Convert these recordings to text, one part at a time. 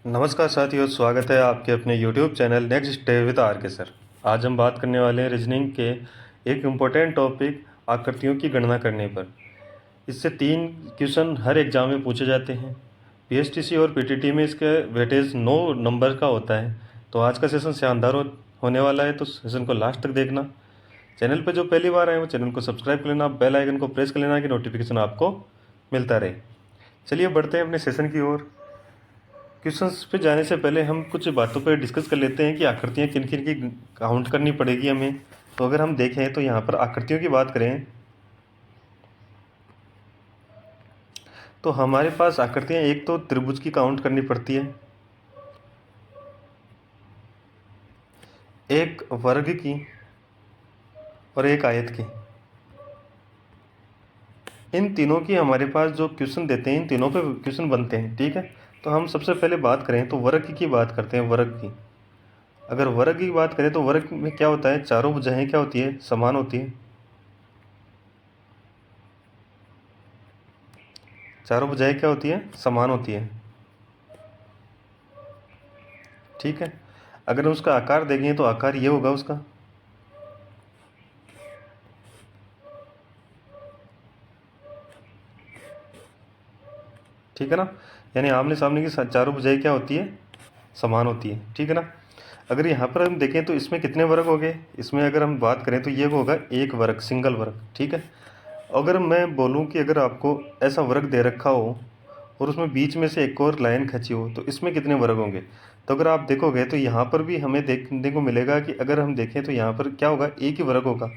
नमस्कार साथियों, स्वागत है आपके अपने YouTube channel next day with R K sir. आज हम बात करने वाले हैं रीजनिंग के एक इम्पोर्टेंट टॉपिक आकृतियों की गणना करने पर। इससे 3 क्वेश्चन हर एग्जाम में पूछे जाते हैं। पीएसटीसी और पीटीटी में इसके वेटेज 9 नंबर का होता है। तो आज का सेशन शानदार होने वाला है, तो सेशन को लास्ट तक देखना। चैनल पर जो पहली बार आए वो चैनल को सब्सक्राइब कर लेना, बेल आइकन को प्रेस कर लेना कि नोटिफिकेशन आपको मिलता रहे। चलिए बढ़ते हैं अपने सेशन की ओर। क्वेश्चंस पे जाने से पहले हम कुछ बातों पर डिस्कस कर लेते हैं कि आकृतियाँ किन किन की काउंट करनी पड़ेगी हमें। तो अगर हम देखें तो यहाँ पर आकृतियों की बात करें तो हमारे पास आकृतियाँ, एक तो त्रिभुज की काउंट करनी पड़ती है, एक वर्ग की और एक आयत की। इन तीनों की हमारे पास जो क्वेश्चन देते हैं, इन तीनों पे क्वेश्चन बनते हैं। ठीक है, तो हम सबसे पहले बात करें तो वर्ग की बात करते हैं। वर्ग की, अगर वर्ग की बात करें तो वर्ग में क्या होता है, चारों भुजाएं क्या होती है, समान होती है। चारों भुजाएं क्या होती है, समान होती है। ठीक है, अगर उसका आकार देखें तो आकार ये होगा उसका। ठीक है ना, यानी आमने सामने की चारों भुजाएं क्या होती है, समान होती है। ठीक है ना। अगर यहाँ पर हम देखें तो इसमें कितने वर्ग हो गए, इसमें अगर हम बात करें तो ये होगा एक वर्ग, सिंगल वर्ग। ठीक है, अगर मैं बोलूँ कि अगर आपको ऐसा वर्ग दे रखा हो और उसमें बीच में से एक और लाइन खींची हो तो इसमें कितने वर्ग होंगे। तो अगर आप देखोगे तो यहाँ पर भी हमें देखने को मिलेगा कि अगर हम देखें तो यहाँ पर क्या होगा, एक ही वर्ग होगा।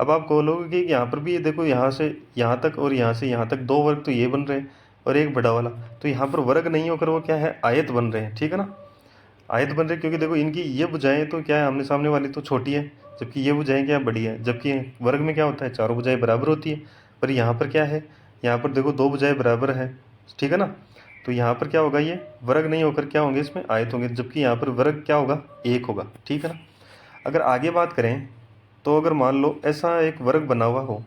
अब आप बोलोगे कि यहाँ पर भी ये देखो, यहाँ से यहाँ तक और यहाँ से यहाँ तक दो वर्ग तो ये बन रहे हैं और एक बड़ा वाला, तो यहाँ पर वर्ग नहीं होकर वो क्या है, आयत बन रहे हैं। ठीक है ना, आयत बन रहे क्योंकि देखो इनकी ये भुजाएं तो क्या है, आमने सामने वाली तो छोटी है, जबकि ये भुजाएं क्या बड़ी है। जबकि वर्ग में क्या होता है, चारों भुजाएं बराबर होती है, पर यहाँ पर क्या है, यहाँ पर देखो दो भुजाएं बराबर है। ठीक है ना, तो यहाँ पर क्या होगा, ये वर्ग नहीं होकर क्या होंगे, इसमें आयत होंगे, जबकि यहाँ पर वर्ग क्या होगा, एक होगा। ठीक है ना। अगर आगे बात करें तो अगर मान लो ऐसा एक वर्ग बना हुआ हो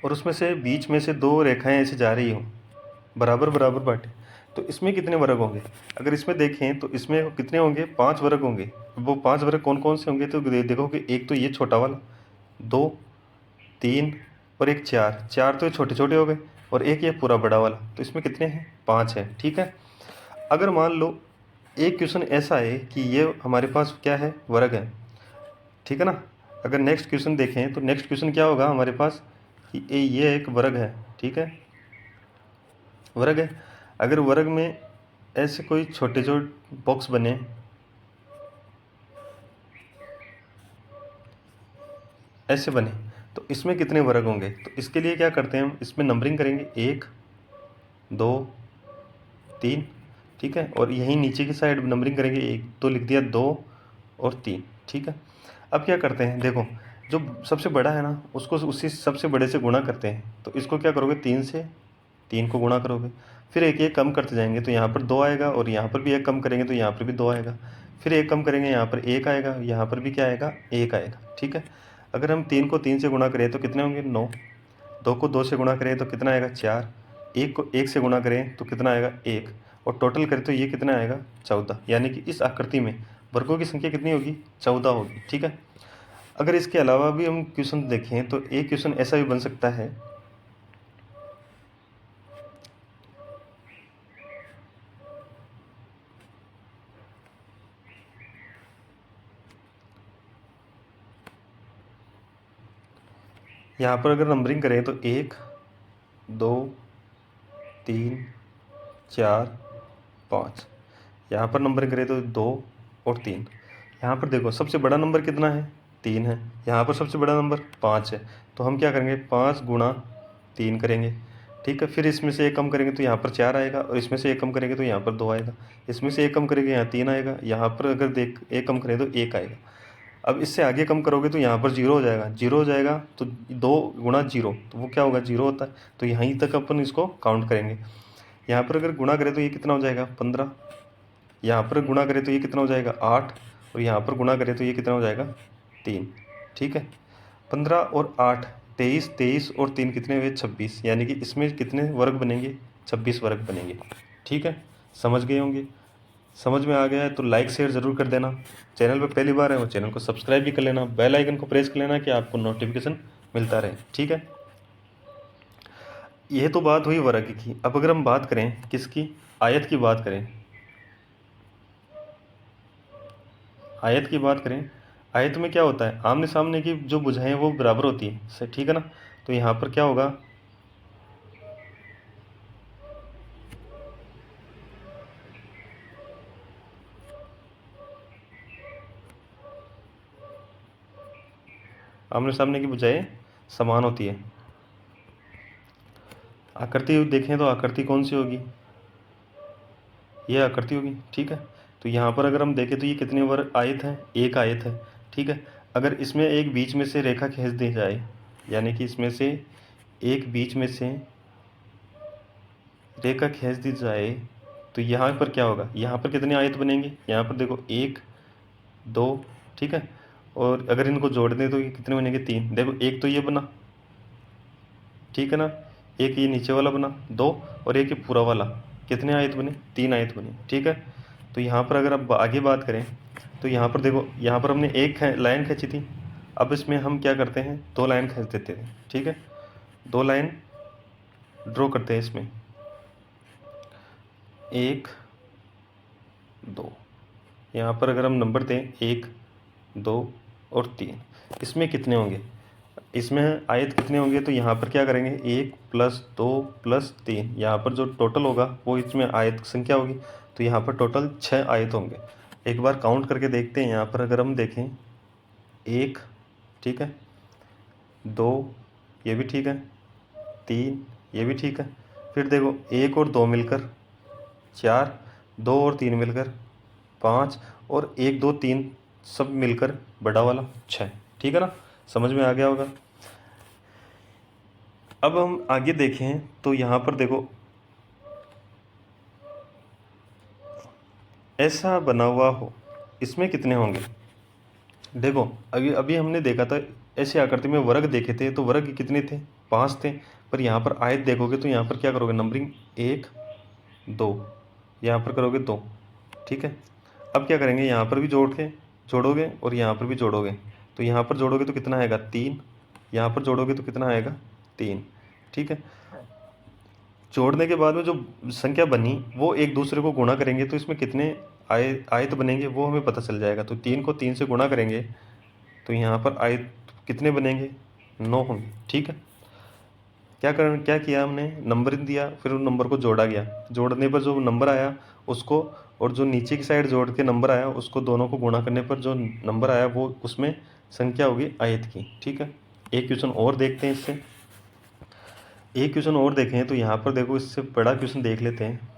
और उसमें से बीच में से दो रेखाएं ऐसे जा रही हो, बराबर बराबर बांटे, तो इसमें कितने वर्ग होंगे। अगर इसमें देखें तो इसमें कितने होंगे, 5 वर्ग होंगे। वो 5 वर्ग कौन कौन से होंगे, तो देखो कि एक तो ये छोटा वाला, 2, 3 और एक 4, 4 तो ये छोटे छोटे हो गए, और एक ये पूरा बड़ा वाला, तो इसमें कितने हैं, 5 हैं। ठीक है, अगर मान लो एक क्वेश्चन ऐसा है कि ये हमारे पास क्या है, वर्ग है। ठीक है ना, अगर नेक्स्ट क्वेश्चन देखें तो नेक्स्ट क्वेश्चन क्या होगा हमारे पास कि ये एक वर्ग है। ठीक है, वर्ग है। अगर वर्ग में ऐसे कोई छोटे छोटे बॉक्स बने, ऐसे बने, तो इसमें कितने वर्ग होंगे। तो इसके लिए क्या करते हैं हम, इसमें नंबरिंग करेंगे, 1, 2, 3। ठीक है, और यहीं नीचे की साइड नंबरिंग करेंगे, 1, 2 लिख दिया, 2 और 3। ठीक है, अब क्या करते हैं, देखो जो सबसे बड़ा है ना उसको उसी सबसे बड़े से गुणा करते हैं। तो इसको क्या करोगे, 3 से 3 को गुणा करोगे, फिर एक एक कम करते जाएंगे तो यहाँ पर 2 आएगा, और यहाँ पर भी एक कम करेंगे तो यहाँ पर भी 2 आएगा, फिर एक कम करेंगे यहाँ पर 1 आएगा, यहाँ पर भी क्या आएगा, 1 आएगा। ठीक है, अगर हम 3 को 3 से गुणा करें तो कितने होंगे, 9। 2 को 2 से गुणा करें तो कितना आएगा, 4। 1 को 1 से गुणा करें तो कितना आएगा, 1, और टोटल करें तो ये कितना आएगा, 14। यानी कि इस आकृति में वर्गों की संख्या कितनी होगी, 14 होगी। ठीक है, अगर इसके अलावा भी हम क्वेश्चन देखें तो एक क्वेश्चन ऐसा भी बन सकता है, यहाँ पर अगर नंबरिंग करें तो 1, 2, 3, 4, 5। यहाँ पर नंबरिंग करें तो 2 और 3। यहाँ पर देखो सबसे बड़ा नंबर कितना है, 3 है। यहाँ पर सबसे बड़ा नंबर 5 है। तो हम क्या करेंगे, 5 गुणा 3 करेंगे। ठीक है, फिर इसमें से एक कम करेंगे तो यहाँ पर 4 आएगा, और इसमें से एक कम करेंगे तो यहाँ पर 2 आएगा, इसमें से एक कम करेंगे यहाँ 3 आएगा, यहाँ पर अगर देख एक कम करें तो 1 आएगा। अब इससे आगे कम करोगे तो यहाँ पर 0 हो जाएगा, 0 हो जाएगा तो 2 गुणा 0, तो वो क्या होगा, 0 होता है। तो यहीं तक अपन इसको काउंट करेंगे। यहाँ पर अगर गुणा करें तो ये कितना हो जाएगा, 15। यहाँ पर गुणा करें तो ये कितना हो जाएगा, 8, और यहाँ पर गुणा करें तो ये कितना हो जाएगा, 3। ठीक है, 15 और 8, 23, 23 और 3 कितने हुए, 26। यानी कि इसमें कितने वर्ग बनेंगे, 26 वर्ग बनेंगे। ठीक है, समझ गए होंगे। समझ में आ गया है तो लाइक शेयर ज़रूर कर देना। चैनल पर पहली बार है वो चैनल को सब्सक्राइब भी कर लेना, बेल आइकन को प्रेस कर लेना कि आपको नोटिफिकेशन मिलता रहे। ठीक है, यह तो बात हुई वर्ग की। अब अगर हम बात करें किसकी, आयत की बात करें, आयत की बात करें, आयत में क्या होता है, आमने सामने की जो भुजाएं वो बराबर होती है, ठीक है ना। तो यहाँ पर क्या होगा, आमने सामने की भुजाएं समान होती है। आकृति देखें तो आकृति कौन सी होगी, यह आकृति होगी। ठीक है, तो यहाँ पर अगर हम देखें तो ये कितने वर्ग आयत है, एक आयत है। ठीक है, अगर इसमें एक बीच में से रेखा खींच दी जाए, यानी कि इसमें से एक बीच में से रेखा खींच दी जाए तो यहाँ पर क्या होगा, यहाँ पर कितने आयत बनेंगे, यहाँ पर देखो 1 2। ठीक है, और अगर इनको जोड़ दें तो ये कितने बनेंगे, 3। देखो एक तो ये बना, ठीक है ना, एक ये नीचे वाला बना 2, और एक ये पूरा वाला, कितने आयत बने, 3 आयत बने। ठीक है, तो यहाँ पर अगर अब आगे बात करें तो यहाँ पर देखो, यहाँ पर हमने एक लाइन खींची थी, अब इसमें हम क्या करते हैं, 2 लाइन खींच देते थे। ठीक है, 2 लाइन ड्रॉ करते हैं इसमें, 1 2। यहाँ पर अगर हम नंबर दें 1 2 और 3, इसमें कितने होंगे, इसमें आयत कितने होंगे, तो यहाँ पर क्या करेंगे 1 + 2 + 3, यहाँ पर जो टोटल होगा वो इसमें आयत संख्या होगी, तो यहाँ पर टोटल 6 आयत होंगे। एक बार काउंट करके देखते हैं। यहाँ पर अगर हम देखें 1, ठीक है, 2, ये भी ठीक है, 3, ये भी ठीक है, फिर देखो 1 और 2 मिलकर 4, 2 और 3 मिलकर 5, और 1 2 3 सब मिलकर बड़ा वाला 6। ठीक है ना, समझ में आ गया होगा। अब हम आगे देखें तो यहाँ पर देखो ऐसा बना हुआ हो, इसमें कितने होंगे। देखो अभी अभी हमने देखा था ऐसी आकृति में वर्ग देखे थे, तो वर्ग कितने थे, 5 थे। पर यहाँ पर आयत देखोगे तो यहाँ पर क्या करोगे, नंबरिंग 1 2, यहाँ पर करोगे 2। ठीक है, अब क्या करेंगे, यहाँ पर भी जोड़ोगे और यहाँ पर भी जोड़ोगे, तो यहाँ पर जोड़ोगे तो कितना आएगा 3, यहाँ पर जोड़ोगे तो कितना आएगा 3। ठीक है, जोड़ने के बाद में जो संख्या बनी वो एक दूसरे को गुणा करेंगे तो इसमें कितने आयत बनेंगे वो हमें पता चल जाएगा। तो 3 को 3 से गुणा करेंगे तो यहाँ पर आयत कितने बनेंगे, 9 होंगे। ठीक है, क्या किया हमने, नंबर दिया, फिर उन नंबर को जोड़ा गया, जोड़ने पर जो नंबर आया उसको, और जो नीचे की साइड जोड़ के नंबर आया उसको, दोनों को गुणा करने पर जो नंबर आया वो उसमें संख्या होगी आयत की। ठीक है, एक क्वेश्चन और देखते हैं इससे, एक क्वेश्चन और देखें तो यहाँ पर देखो इससे बड़ा क्वेश्चन देख लेते हैं।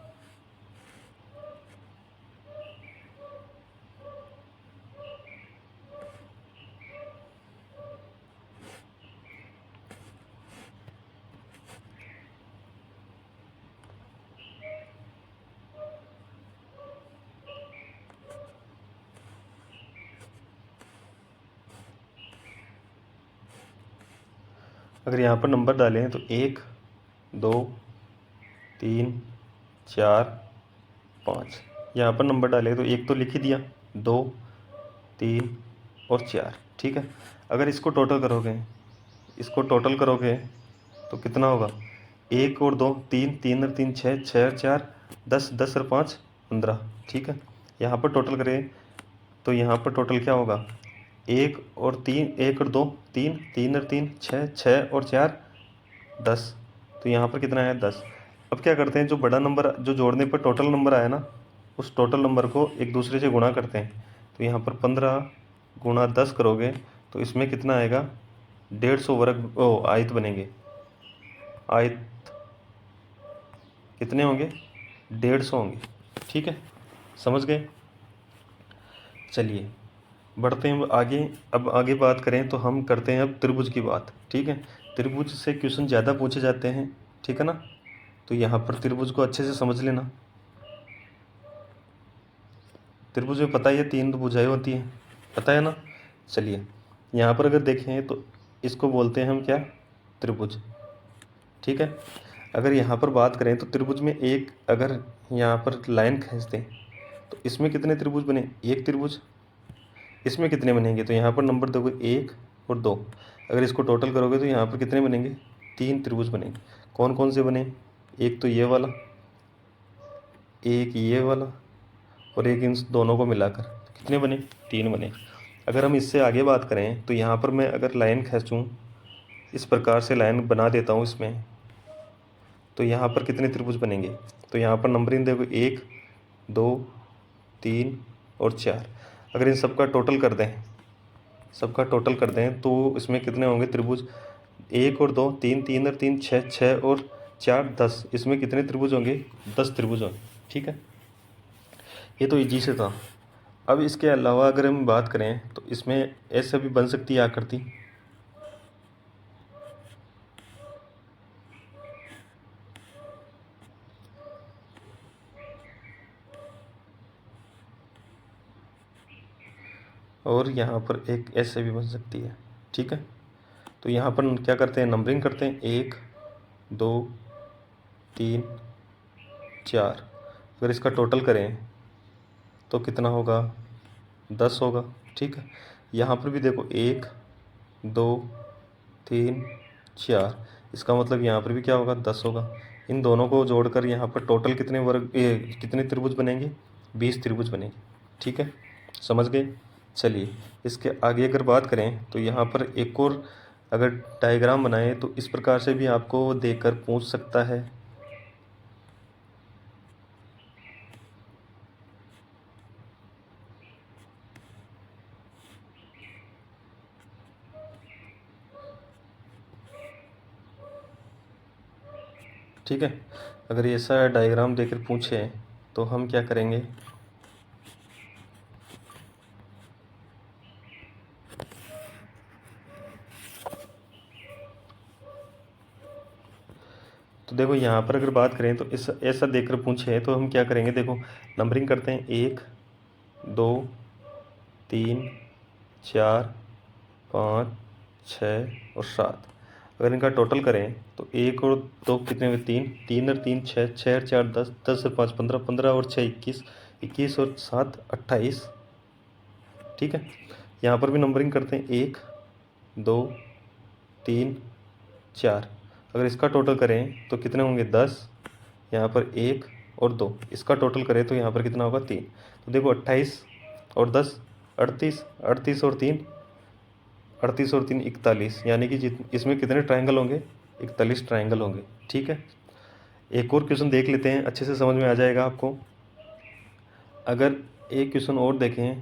अगर यहाँ पर नंबर डालें तो 1 2 3 4 5, यहाँ पर नंबर डालें तो एक तो लिख ही दिया, 2 3 और 4। ठीक है, अगर इसको टोटल करोगे तो कितना होगा, 1 और 2 3, 3 और 3 6, 6 और 4 10, 10 और 5 15। ठीक है, यहाँ पर टोटल करें तो यहाँ पर टोटल क्या होगा, 1 और 3, 1 और 2 3, 3 और 3 6, 6 और 4 10, तो यहाँ पर कितना आया 10। अब क्या करते हैं, जो बड़ा नंबर जो जोड़ने पर टोटल नंबर आया ना, उस टोटल नंबर को एक दूसरे से गुणा करते हैं। तो यहाँ पर 15 गुणा 10 करोगे तो इसमें कितना आएगा, 150 वर्ग आयत बनेंगे। आयत कितने होंगे, 150 होंगे। ठीक है, समझ गए। चलिए बढ़ते हैं आगे। अब आगे बात करें तो हम करते हैं अब त्रिभुज की बात। ठीक है, त्रिभुज से क्वेश्चन ज़्यादा पूछे जाते हैं। ठीक है ना, तो यहाँ पर त्रिभुज को अच्छे से समझ लेना। त्रिभुज में पता ही है 3 भुजाएं होती हैं, पता है ना। चलिए यहाँ पर अगर देखें तो इसको बोलते हैं हम क्या, त्रिभुज। ठीक है, अगर यहाँ पर बात करें तो त्रिभुज में एक अगर यहाँ पर लाइन खींच दें तो इसमें कितने त्रिभुज बने, एक त्रिभुज। इसमें कितने बनेंगे, तो यहाँ पर नंबर देखो 1 और 2, अगर इसको टोटल करोगे तो यहाँ पर कितने बनेंगे, 3 त्रिभुज बनेंगे। कौन कौन से बने, एक तो ये वाला, एक ये वाला, और एक इन दोनों को मिलाकर, तो कितने बने, 3 बने। अगर हम इससे आगे बात करें तो यहाँ पर मैं अगर लाइन खींचूँ, इस प्रकार से लाइन बना देता हूँ इसमें, तो यहाँ पर कितने त्रिभुज बनेंगे, तो यहाँ पर नंबरिंग देखो 1 2 3 और 4। अगर इन सबका टोटल कर दें, तो इसमें कितने होंगे त्रिभुज, 1 और 2 3, 3 और 3 6, 6 और 4 10। इसमें कितने त्रिभुज होंगे, 10 त्रिभुज होंगे। ठीक है, ये तो इजी से था। अब इसके अलावा अगर हम बात करें तो इसमें ऐसे भी बन सकती है आकृति, और यहाँ पर एक ऐसे भी बन सकती है। ठीक है, तो यहाँ पर क्या करते हैं, नंबरिंग करते हैं 1 2 3 4। अगर इसका टोटल करें तो कितना होगा, 10 होगा। ठीक है, यहाँ पर भी देखो 1 2 3 4, इसका मतलब यहाँ पर भी क्या होगा, 10 होगा। इन दोनों को जोड़कर यहाँ पर टोटल कितने कितने त्रिभुज बनेंगे, 20 त्रिभुज बनेंगे। ठीक है, समझ गए। चलिए इसके आगे अगर बात करें तो यहाँ पर एक और अगर डायग्राम बनाएं तो इस प्रकार से भी आपको देखकर पूछ सकता है। ठीक है, अगर ऐसा डायग्राम देकर पूछे तो हम क्या करेंगे, तो देखो यहाँ पर अगर बात करें तो इस ऐसा देखकर पूछे तो हम क्या करेंगे, देखो नंबरिंग करते हैं 1 2 3 4 5 6 और 7। अगर इनका टोटल करें तो 1 और 2 कितने हुए, 3, 3 और 3 6, 6 और 4 10, 10 और 5 15, 15 और 6 21, 21 और 7 28। ठीक है, यहाँ पर भी नंबरिंग करते हैं 1 2 3 4। अगर इसका टोटल करें तो कितने होंगे, 10, यहाँ पर 1 और 2, इसका टोटल करें तो यहाँ पर कितना होगा, 3। तो देखो 28 और 10 38, 38 और 3 38 और 3 41, यानी कि इसमें कितने ट्रायंगल होंगे, 41 ट्रायंगल होंगे। ठीक है, एक और क्वेश्चन देख लेते हैं, अच्छे से समझ में आ जाएगा आपको। अगर एक क्वेश्चन और देखें,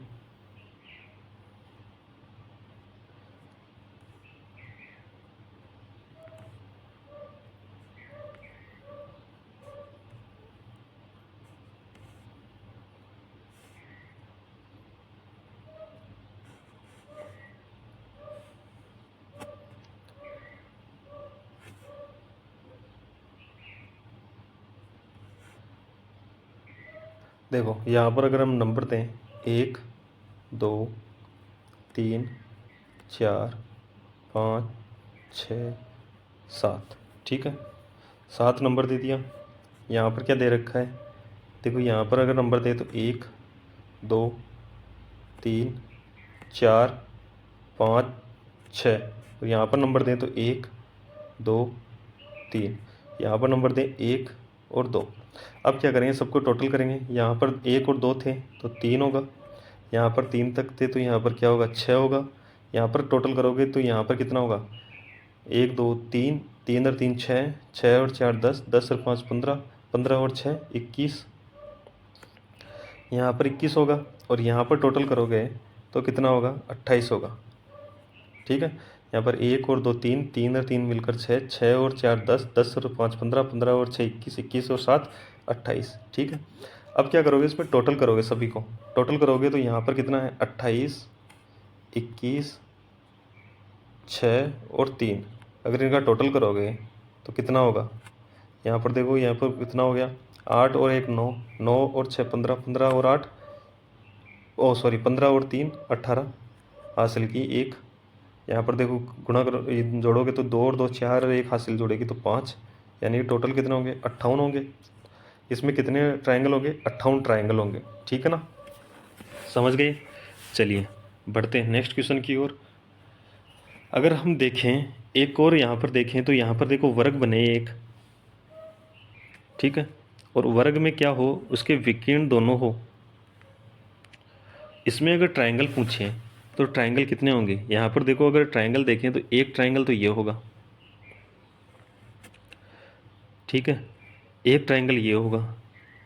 देखो यहाँ पर अगर हम नंबर दें 1 2 3 4 5 6 7। ठीक है, 7 नंबर दे दिया। यहाँ पर क्या दे रखा है, देखो यहाँ पर अगर नंबर दे तो 1 2 3 4 5 6, और यहाँ पर नंबर दें तो 1 2 3, यहाँ पर नंबर दें 1 और 2। अब क्या करेंगे, सबको टोटल करेंगे। यहाँ पर 1 और 2 थे तो 3 होगा, यहाँ पर 3 तक थे तो यहाँ पर क्या होगा, 6 होगा। यहाँ पर टोटल करोगे तो यहाँ पर कितना होगा, 1 2 3, 3 और 3 6, 6 और 4 10, 10 और 5 15, 15 और 6 21, यहाँ पर 21 होगा। और यहाँ पर टोटल करोगे तो कितना होगा, 28 होगा। ठीक है, यहाँ पर 1 और 2 3, 3 और 3 मिलकर 6, 6 और 4 10, 10 और 5 15, 15 और 6 21, 21 और 7 28। ठीक है, अब क्या करोगे, इसमें टोटल करोगे, सभी को टोटल करोगे तो यहाँ पर कितना है, 28 21 6 और 3। अगर इनका टोटल करोगे तो कितना होगा, यहाँ पर देखो, यहाँ पर कितना हो गया, 8 और 1 9, 9 और 6 15, 15 और 8 15 और 3 18 हासिल की 1। यहाँ पर देखो गुणा करो, जोड़ोगे तो 2 और 2 4 और 1 हासिल जोड़ेगी तो 5, यानी कि टोटल कितने होंगे, 58 होंगे। इसमें कितने ट्रायंगल होंगे? 58 ट्रायंगल होंगे, ठीक है ना, समझ गए। चलिए बढ़ते हैं नेक्स्ट क्वेश्चन की ओर। अगर हम देखें एक और यहाँ पर देखें तो यहाँ पर देखो वर्ग बने एक, ठीक है, और वर्ग में क्या हो, उसके विकर्ण दोनों हो। इसमें अगर ट्रायंगल पूछें तो ट्रायंगल कितने होंगे? यहाँ पर देखो अगर ट्रायंगल देखें तो एक ट्रायंगल तो ये होगा, ठीक है, एक ट्रायंगल ये होगा,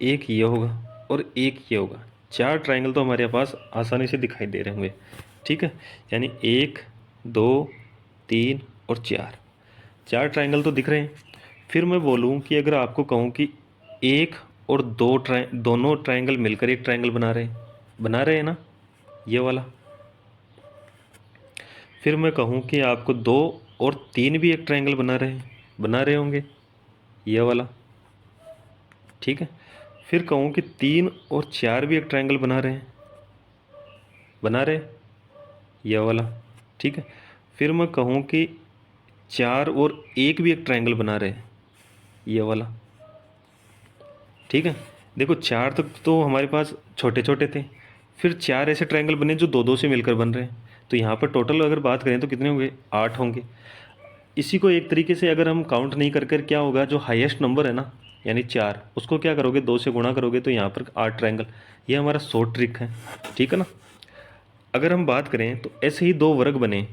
एक ये होगा और एक ये होगा। चार ट्रायंगल तो हमारे पास आसानी से दिखाई दे रहे होंगे, ठीक है, यानी 1 2 3 और 4, चार ट्रायंगल तो दिख रहे हैं। फिर मैं बोलूँ कि अगर आपको कहूँ कि एक और दोनों ट्रायंगल मिलकर एक ट्रायंगल बना रहे हैं ना, ये वाला। फिर मैं कहूँ कि आपको 2 और 3 भी एक ट्रायंगल बना रहे होंगे, ये वाला, ठीक है। फिर कहूँ कि 3 और 4 भी एक ट्रायंगल बना रहे, ये वाला, ठीक है। फिर मैं कहूँ कि 4 और 1 भी एक ट्रायंगल बना रहे, ये वाला, ठीक है। देखो 4 तक तो हमारे पास छोटे छोटे थे, फिर 4 ऐसे ट्रायंगल बने जो दो दो से मिलकर बन रहे हैं, तो यहाँ पर टोटल अगर बात करें तो कितने होंगे? 8 होंगे। इसी को एक तरीके से अगर हम काउंट नहीं कर क्या होगा, जो हाईएस्ट नंबर है ना यानी 4, उसको क्या करोगे? 2 से गुणा करोगे तो यहाँ पर 8 ट्रायंगल। ये हमारा शॉर्ट ट्रिक है, ठीक है ना। अगर हम बात करें तो ऐसे ही 2 वर्ग बने,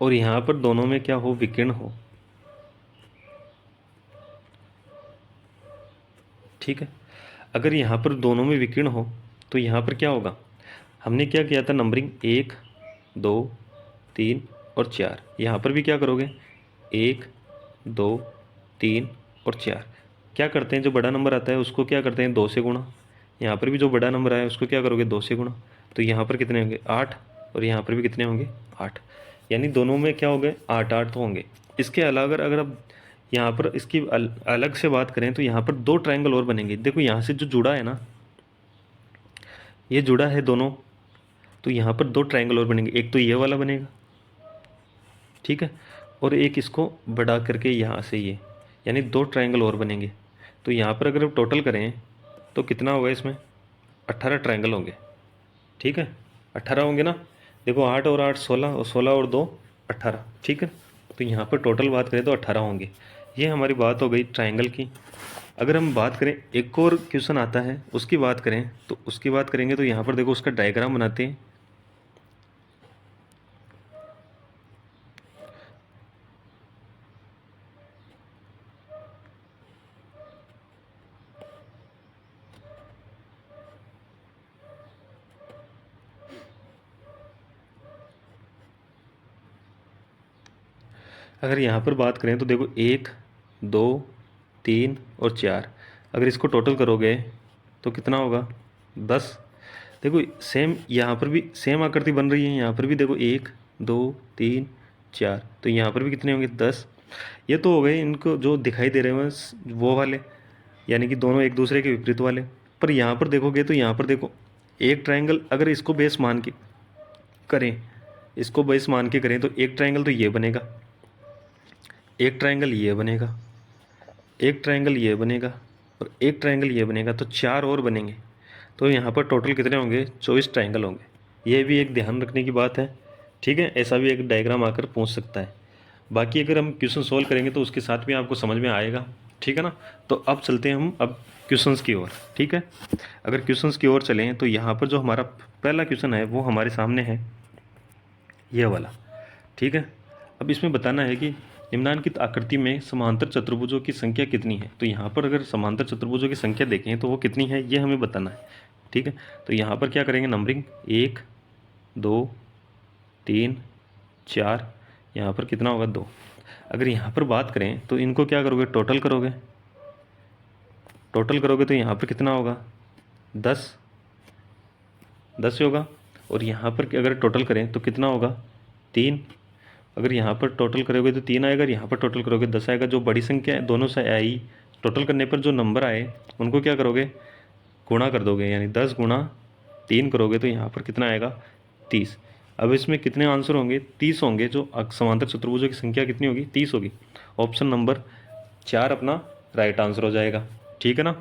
और यहाँ पर दोनों में क्या हो? विकर्ण हो, ठीक है। अगर यहाँ पर दोनों में विकर्ण हो तो यहाँ पर क्या होगा? हमने क्या किया था? नंबरिंग 1 2 3 और 4। यहाँ पर भी क्या करोगे? 1 2 3 और 4। क्या करते हैं? जो बड़ा नंबर आता है उसको क्या करते हैं? 2 से गुणा। यहाँ पर भी जो बड़ा नंबर आया उसको क्या करोगे? 2 से गुणा। तो यहाँ पर कितने होंगे? 8, और यहाँ पर भी कितने होंगे? 8। यानी दोनों में क्या हो गए? 8 8 तो होंगे। इसके अलावा अगर अब यहाँ पर इसकी अलग से बात करें तो यहाँ पर 2 ट्रायंगल और बनेंगे। देखो यहाँ से जो जुड़ा है ना, ये जुड़ा है दोनों, तो यहाँ पर 2 ट्रायंगल और बनेंगे। एक तो ये वाला बनेगा, ठीक है, और एक इसको बढ़ा करके यहाँ से ये, यानी 2 ट्रायंगल और बनेंगे। तो यहाँ पर अगर टोटल करें तो कितना होगा? इसमें 18 ट्रायंगल होंगे, ठीक है, 18 होंगे ना। देखो 8 और 8 16, और 16 और 2 18, ठीक है। तो यहाँ पर टोटल बात करें तो 18 होंगे। ये हमारी बात हो गई ट्रायंगल की। अगर हम बात करें एक और क्वेश्चन आता है उसकी बात करें तो उसकी बात करेंगे तो यहाँ पर देखो उसका डायग्राम बनाते हैं। अगर यहाँ पर बात करें तो देखो 1 2 3 और 4, अगर इसको टोटल करोगे तो कितना होगा? 10। देखो सेम यहाँ पर भी सेम आकृति बन रही है, यहाँ पर भी देखो 1 2 3 4, तो यहाँ पर भी कितने होंगे? 10। ये तो हो गए इनको जो दिखाई दे रहे हैं वो वाले, यानी कि दोनों एक दूसरे के विपरीत वाले। पर यहाँ पर देखोगे तो यहाँ पर देखो एक ट्रायंगल, अगर इसको बेस मान के करें, इसको बेस मान के करें तो एक ट्रायंगल तो ये बनेगा, एक ट्रायंगल ये बनेगा, एक ट्रायंगल ये बनेगा और एक ट्रायंगल ये बनेगा, तो 4 और बनेंगे। तो यहाँ पर टोटल कितने होंगे? 24 ट्रायंगल होंगे। ये भी एक ध्यान रखने की बात है, ठीक है। ऐसा भी एक डायग्राम आकर पूछ सकता है। बाकी अगर हम क्वेश्चन सोल्व करेंगे तो उसके साथ भी आपको समझ में आएगा, ठीक है ना। तो अब चलते हैं हम अब क्वेश्चंस की ओर, ठीक है। अगर क्वेश्चंस की ओर चलें तो यहाँ पर जो हमारा पहला क्वेश्चन है वो हमारे सामने है, ये वाला, ठीक है। अब इसमें बताना है कि निम्नांकित आकृति में समांतर चतुर्भुजों की संख्या कितनी है। तो यहाँ पर अगर समांतर चतुर्भुजों की संख्या देखें तो वो कितनी है ये हमें बताना है, ठीक है। तो यहाँ पर क्या करेंगे? नंबरिंग 1 2 3 4, यहाँ पर कितना होगा? 2। अगर यहाँ पर बात करें तो इनको क्या करोगे? टोटल करोगे, टोटल करोगे तो यहाँ पर कितना होगा? 10 होगा। और यहाँ पर अगर टोटल करें तो कितना होगा? 3। अगर यहाँ पर टोटल करोगे तो 3 आएगा, और यहाँ पर टोटल करोगे 10 आएगा। जो बड़ी संख्या है दोनों से आई, टोटल करने पर जो नंबर आए उनको क्या करोगे? गुणा कर दोगे, यानी 10 गुणा 3 करोगे तो यहाँ पर कितना आएगा? 30। अब इसमें कितने आंसर होंगे? 30 होंगे। जो समांतर चतुर्भुजों की संख्या कितनी होगी? 30 होगी। ऑप्शन नंबर 4 अपना राइट आंसर हो जाएगा। ठीक है ना,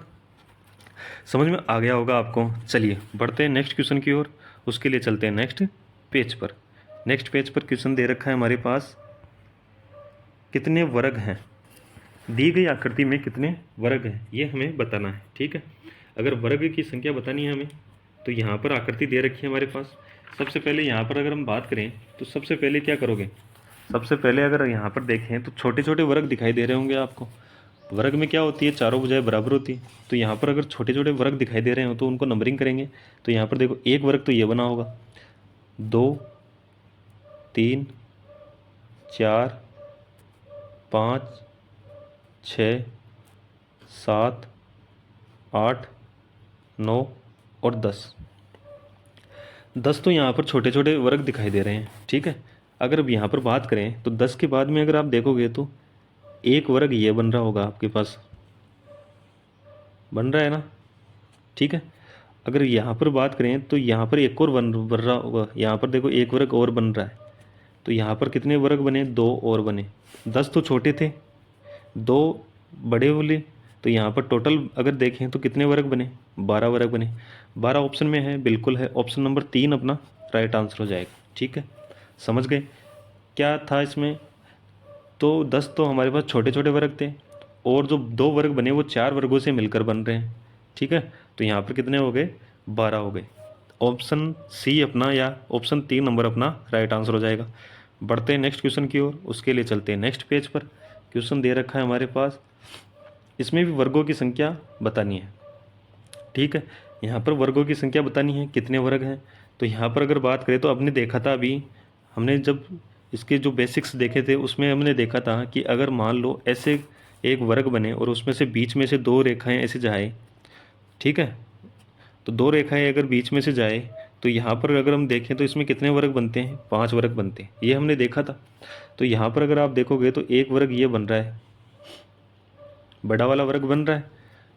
समझ में आ गया होगा आपको। चलिए बढ़ते हैं नेक्स्ट क्वेश्चन की ओर। उसके लिए चलते हैं नेक्स्ट पेज पर। नेक्स्ट पेज पर क्वेश्चन दे रखा है हमारे पास, कितने वर्ग हैं? दी गई आकृति में कितने वर्ग हैं ये हमें बताना है। ठीक है, अगर वर्ग की संख्या बतानी है हमें तो यहाँ पर आकृति दे रखी है हमारे पास। सबसे पहले यहाँ पर अगर हम बात करें तो सबसे पहले क्या करोगे? सबसे पहले अगर यहाँ पर देखें तो छोटे छोटे वर्ग दिखाई दे रहे होंगे आपको। वर्ग में क्या होती है? चारों भुजाएं बराबर होती है। तो यहाँ पर अगर छोटे छोटे वर्ग दिखाई दे रहे हो तो उनको नंबरिंग करेंगे। तो यहाँ पर देखो, एक वर्ग तो ये बना होगा, 2 3 4 5 6 7 8 9 और 10। 10 तो यहाँ पर छोटे छोटे वर्ग दिखाई दे रहे हैं। ठीक है, अगर अब यहाँ पर बात करें तो 10 के बाद में अगर आप देखोगे तो एक वर्ग ये बन रहा होगा आपके पास, बन रहा है ना? ठीक है, अगर यहाँ पर बात करें तो यहाँ पर एक और बन रहा होगा। यहाँ पर देखो एक वर्ग और बन रहा है। तो यहाँ पर कितने वर्ग बने? 2 और बने। 10 तो छोटे थे, 2 बड़े बोले। तो यहाँ पर टोटल अगर देखें तो कितने वर्ग बने? 12 वर्ग बने। 12 ऑप्शन में है, बिल्कुल है। ऑप्शन नंबर 3 अपना राइट आंसर हो जाएगा। ठीक है, समझ गए क्या था इसमें? तो 10 तो हमारे पास छोटे छोटे वर्ग थे, और जो 2 वर्ग बने वो 4 वर्गों से मिलकर बन रहे हैं। ठीक है, तो यहाँ पर कितने हो गए? 12 हो गए। ऑप्शन सी अपना या ऑप्शन 3 नंबर अपना राइट आंसर हो जाएगा। बढ़ते हैं नेक्स्ट क्वेश्चन की ओर। उसके लिए चलते हैं नेक्स्ट पेज पर। क्वेश्चन दे रखा है हमारे पास, इसमें भी वर्गों की संख्या बतानी है। ठीक है, यहाँ पर वर्गों की संख्या बतानी है, कितने वर्ग हैं। तो यहाँ पर अगर बात करें तो आपने देखा था अभी, हमने जब इसके जो बेसिक्स देखे थे उसमें हमने देखा था कि अगर मान लो ऐसे एक वर्ग बने और उसमें से बीच में से 2 रेखाएं ऐसे जाए। ठीक है, तो 2 रेखाएं अगर बीच में से जाए तो यहाँ पर अगर हम देखें तो इसमें कितने वर्ग बनते हैं? 5 वर्ग बनते हैं, ये हमने देखा था। तो यहाँ पर अगर आप देखोगे तो एक वर्ग ये बन रहा है, बड़ा वाला वर्ग बन रहा है।